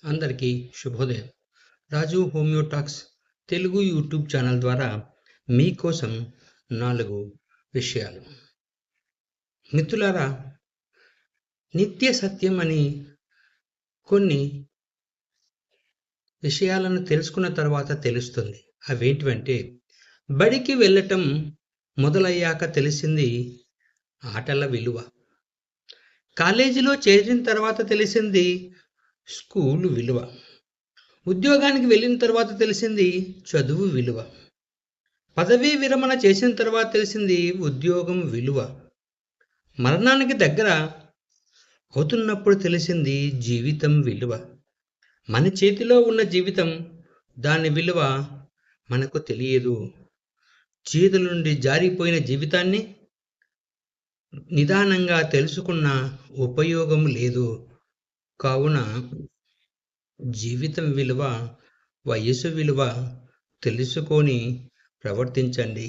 అందరికీ శుభోదయం. Raju homeo talks Telugu YouTube channel ద్వారా మీకోసం 4 విషయాలు. మిత్రులారా, నిత్య సత్యం అని కొన్ని విషయాలను తెలుసుకున్న తర్వాత తెలుస్తుంది. అవేంటివంటే, బడికి వెళ్ళటం మొదలయ్యాక తెలిసింది ఆటల విలువ. కాలేజీలో చేరిన తర్వాత తెలిసింది స్కూలు విలువ. ఉద్యోగానికి వెళ్ళిన తర్వాత తెలిసింది చదువు విలువ. పదవీ విరమణ చేసిన తర్వాత తెలిసింది ఉద్యోగం విలువ. మరణానికి దగ్గర అవుతున్నప్పుడు తెలిసింది జీవితం విలువ. మన చేతిలో ఉన్న జీవితం, దాని విలువ మనకు తెలియదు. చేతుల నుండి జారిపోయిన జీవితాన్ని నిదానంగా తెలుసుకున్న ఉపయోగం లేదు. కావున జీవితం విలువ, వయసు విలువ తెలుసుకొని ప్రవర్తించండి.